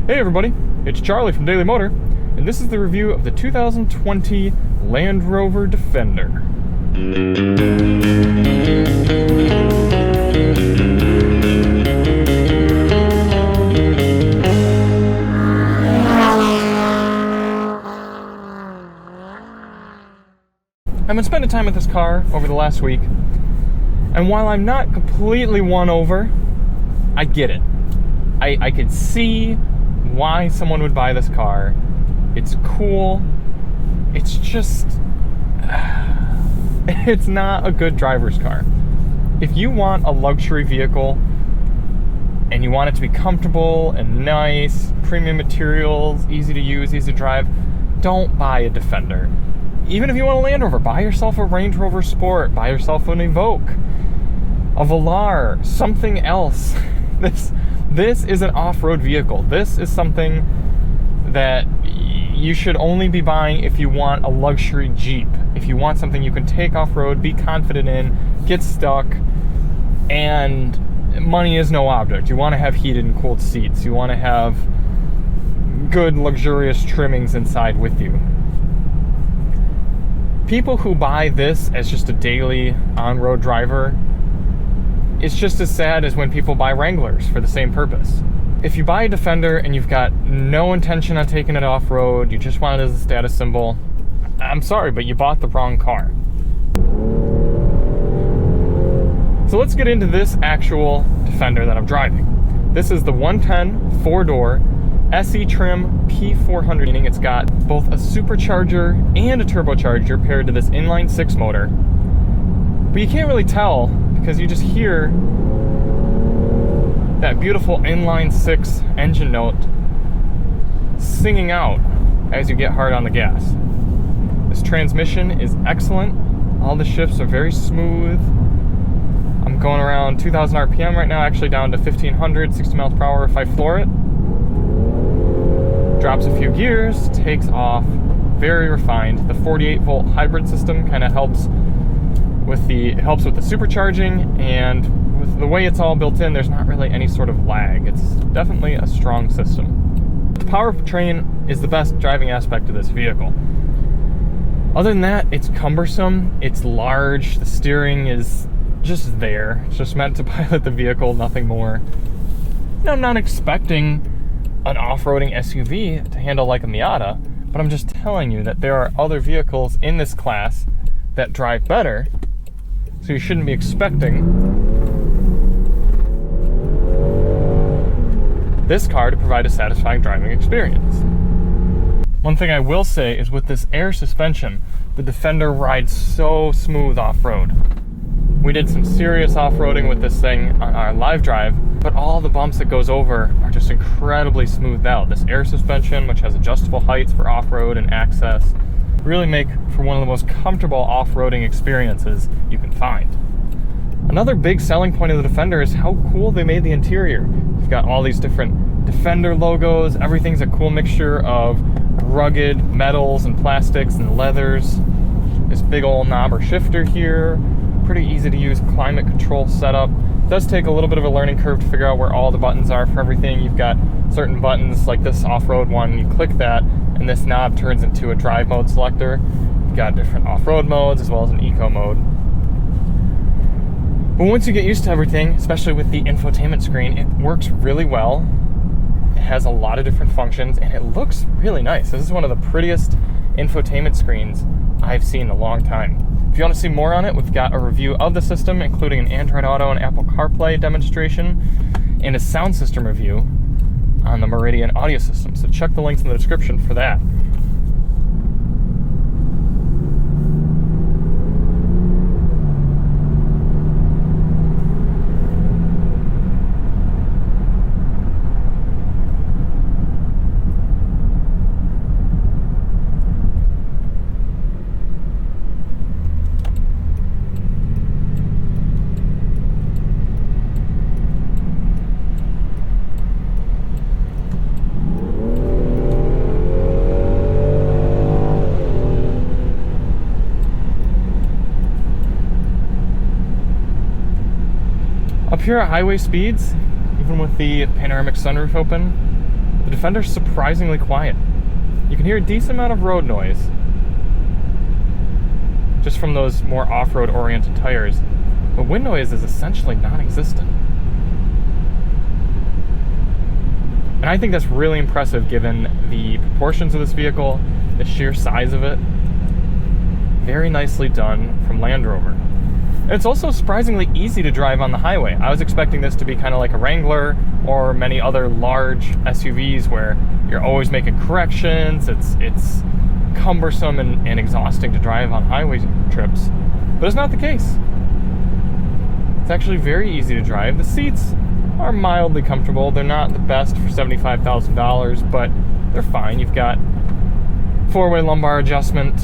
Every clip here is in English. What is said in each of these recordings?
Hey everybody, it's Charlie from Daily Motor, and this is the review of the 2020 Land Rover Defender. I've been spending time with this car over the last week, and while I'm not completely won over, I get it. I could see why someone would buy this car. It's cool. It's just, it's not a good driver's car. If you want a luxury vehicle and you want it to be comfortable and nice, premium materials, easy to use, easy to drive, don't buy a Defender. Even if you want a Land Rover, buy yourself a Range Rover Sport, buy yourself an Evoque, a Velar, something else. This is an off-road vehicle. This is something that you should only be buying if you want a luxury Jeep. If you want something you can take off-road, be confident in, get stuck, and money is no object. You want to have heated and cooled seats. You want to have good, luxurious trimmings inside with you. People who buy this as just a daily on-road driver, it's just as sad as when people buy Wranglers for the same purpose. If you buy a Defender and you've got no intention on taking it off-road, you just want it as a status symbol, I'm sorry, but you bought the wrong car. So let's get into this actual Defender that I'm driving. This is the 110 4-door SE trim P400, meaning it's got both a supercharger and a turbocharger paired to this inline-6 motor. But you can't really tell because you just hear that beautiful inline-6 engine note singing out as you get hard on the gas. This transmission is excellent. All the shifts are very smooth. I'm going around 2,000 RPM right now, actually down to 1,500, 60 miles per hour if I floor it. Drops a few gears, takes off, very refined. The 48-volt hybrid system kind of helps with the supercharging, and with the way it's all built in, there's not really any sort of lag. It's definitely a strong system. The Powertrain is the best driving aspect of this vehicle. Other than that, it's cumbersome, it's large, the steering is just there. It's just meant to pilot the vehicle, nothing more. I'm not expecting an off-roading SUV to handle like a Miata, but I'm just telling you that there are other vehicles in this class that drive better, so you shouldn't be expecting this car to provide a satisfying driving experience. One thing I will say is with this air suspension, the Defender rides so smooth off-road. We did some serious off-roading with this thing on our live drive, but all the bumps that goes over are just incredibly smoothed out. This air suspension, which has adjustable heights for off-road and access, really make for one of the most comfortable off-roading experiences you can find. Another big selling point of the Defender is how cool they made the interior. You've got all these different Defender logos. Everything's a cool mixture of rugged metals and plastics and leathers. This big old knob or shifter here. Pretty easy to use climate control setup. It does take a little bit of a learning curve to figure out where all the buttons are for everything. You've got certain buttons like this off-road one, you click that and this knob turns into a drive mode selector. You've got different off-road modes as well as an eco mode. But once you get used to everything, especially with the infotainment screen, it works really well. It has a lot of different functions and it looks really nice. This is one of the prettiest infotainment screens I've seen in a long time. If you want to see more on it, we've got a review of the system, including an Android Auto and Apple CarPlay demonstration, and a sound system review on the Meridian audio system. So check the links in the description for that. Up here at highway speeds, even with the panoramic sunroof open, The Defender's surprisingly quiet. You can hear a decent amount of road noise, just from those more off-road oriented tires, but wind noise is essentially non-existent. And I think that's really impressive given the proportions of this vehicle, the sheer size of it. Very nicely done from Land Rover. And it's also surprisingly easy to drive on the highway. I was expecting this to be kind of like a Wrangler or many other large SUVs where you're always making corrections. It's cumbersome and exhausting to drive on highway trips, but it's not the case. It's actually very easy to drive. The seats are mildly comfortable. They're not the best for $75,000, but they're fine. You've got 4-way lumbar adjustment.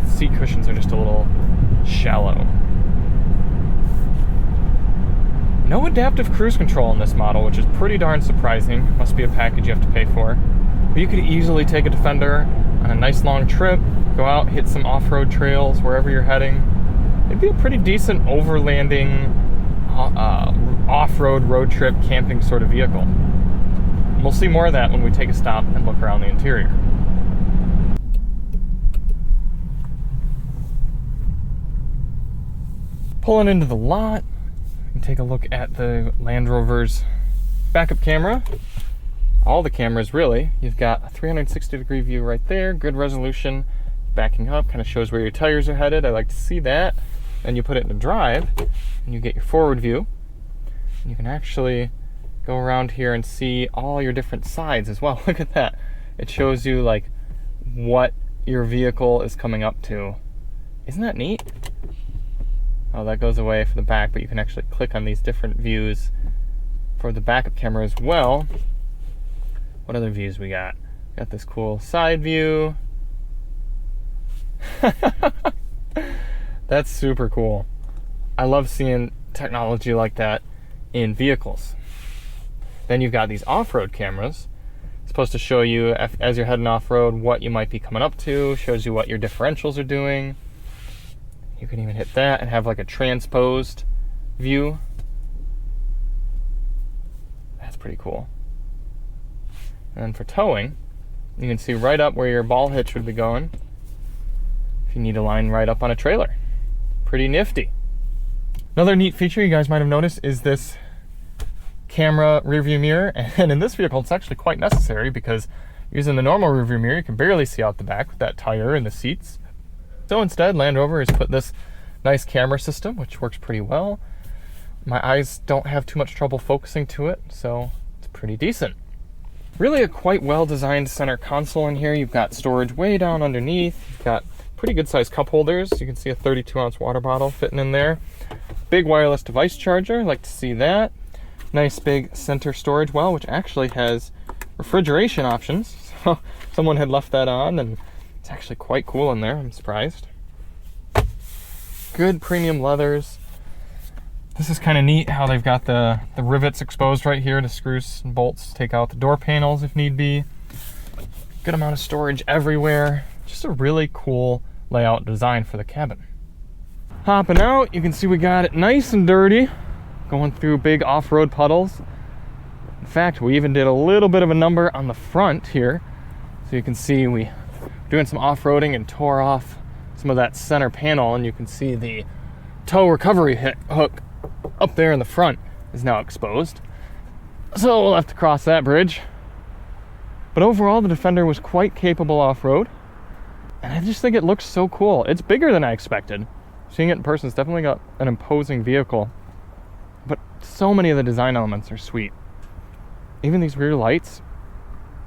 Seat cushions are just a little shallow. No adaptive cruise control in this model, which is pretty darn surprising. Must be a package you have to pay for. But you could easily take a Defender on a nice long trip, go out, hit some off-road trails wherever you're heading. It'd be a pretty decent overlanding, off-road road trip camping sort of vehicle. And we'll see more of that when we take a stop and look around the interior. Pulling into the lot, and take a look at the Land Rover's backup camera. All the cameras, really. You've got a 360-degree view right there, good resolution. Backing up kind of shows where your tires are headed. I like to see that. Then you put it in drive, and you get your forward view. And you can actually go around here and see all your different sides as well. Look at that. It shows you like what your vehicle is coming up to. Isn't that neat? Oh, that goes away for the back, but you can actually click on these different views for the backup camera as well. What other views we got? Got this cool side view. That's super cool. I love seeing technology like that in vehicles. Then you've got these off-road cameras. It's supposed to show you, as you're heading off-road, what you might be coming up to, shows you what your differentials are doing. You can even hit that and have like a transposed view. That's pretty cool. And then for towing, you can see right up where your ball hitch would be going if you need to line right up on a trailer. Pretty nifty. Another neat feature you guys might have noticed is this camera rearview mirror, and in this vehicle it's actually quite necessary because using the normal rearview mirror you can barely see out the back with that tire and the seats. So instead, Land Rover has put this nice camera system, which works pretty well. My eyes don't have too much trouble focusing to it, so it's pretty decent. Really a quite well-designed center console in here. You've got storage way down underneath. You've got pretty good-sized cup holders. You can see a 32-ounce water bottle fitting in there. Big wireless device charger, like to see that. Nice big center storage well, which actually has refrigeration options. So someone had left that on, and it's actually quite cool in there. I'm surprised. Good premium leathers. This is kind of neat how they've got the rivets exposed right here to screws and bolts, take out the door panels if need be. Good amount of storage everywhere. Just a really cool layout design for the cabin. Hopping out, you can see we got it nice and dirty, going through big off-road puddles. In fact, we even did a little bit of a number on the front here. So you can see we doing some off-roading and tore off some of that center panel, and you can see the tow recovery hook up there in the front is now exposed. So we'll have to cross that bridge. But overall, the Defender was quite capable off-road, and I just think it looks so cool. It's bigger than I expected. Seeing it in person, it's definitely got an imposing vehicle, but so many of the design elements are sweet. Even these rear lights,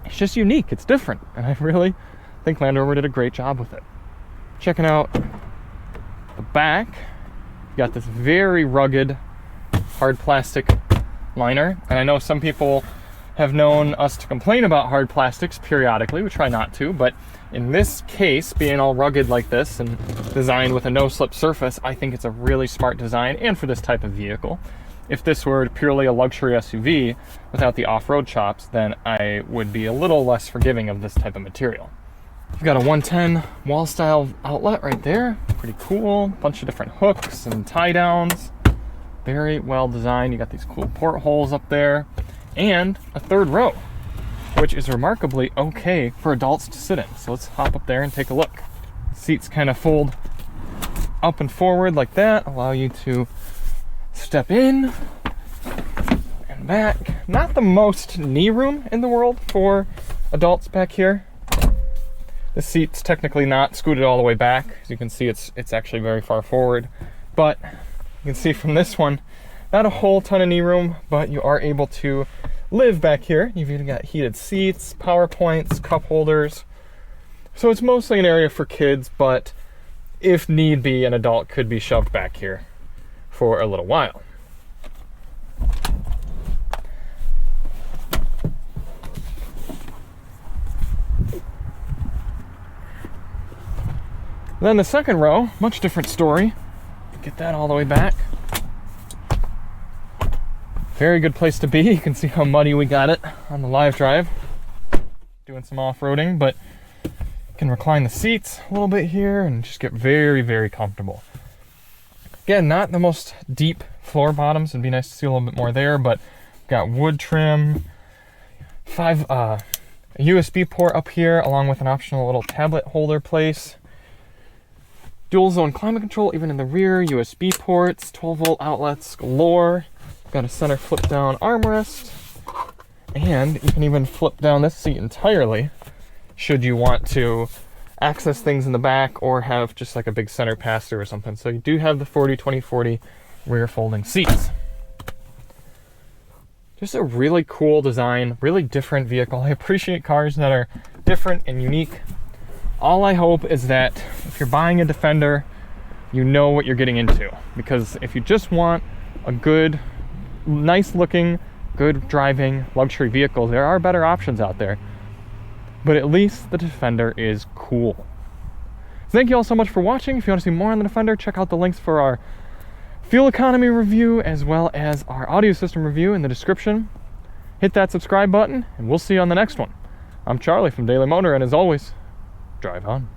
it's just unique, it's different, and I really think Land Rover did a great job with it. Checking out the back, you got this very rugged hard plastic liner, and I know some people have known us to complain about hard plastics periodically. We try not to, but in this case, being all rugged like this and designed with a no-slip surface, I think it's a really smart design, and for this type of vehicle. If this were purely a luxury SUV without the off-road chops, then I would be a little less forgiving of this type of material. You've got a 110 wall style outlet right there. Pretty cool. Bunch of different hooks and tie downs. Very well designed. You got these cool portholes up there and a third row. which is remarkably okay for adults to sit in. So let's hop up there and take a look. Seats kind of fold up and forward like that, allow you to step in and back. Not the most knee room in the world for adults back here. The seat's technically not scooted all the way back. As you can see, it's actually very far forward. But you can see from this one, not a whole ton of knee room, but you are able to live back here. You've even got heated seats, power points, cup holders. So it's mostly an area for kids, but if need be, an adult could be shoved back here for a little while. Then the second row, much different story. Get that all the way back. Very good place to be. You can see how muddy we got it on the live drive. Doing some off-roading, but you can recline the seats a little bit here and just get very, very comfortable. Again, not the most deep floor bottoms. It'd be nice to see a little bit more there, but got wood trim, a USB port up here, along with an optional little tablet holder place. Dual zone climate control, even in the rear, USB ports, 12-volt outlets galore. Got a center flip down armrest, and you can even flip down this seat entirely should you want to access things in the back or have just like a big center pass-through or something. So you do have the 40-20-40 rear folding seats. Just a really cool design, really different vehicle. I appreciate cars that are different and unique. All I hope is that if you're buying a Defender, you know what you're getting into. Because if you just want a good, nice looking, good driving luxury vehicle, there are better options out there. But at least the Defender is cool. Thank you all so much for watching. If you want to see more on the Defender, check out the links for our fuel economy review as well as our audio system review in the description. Hit that subscribe button and we'll see you on the next one. I'm Charlie from Daily Motor, and as always, drive on.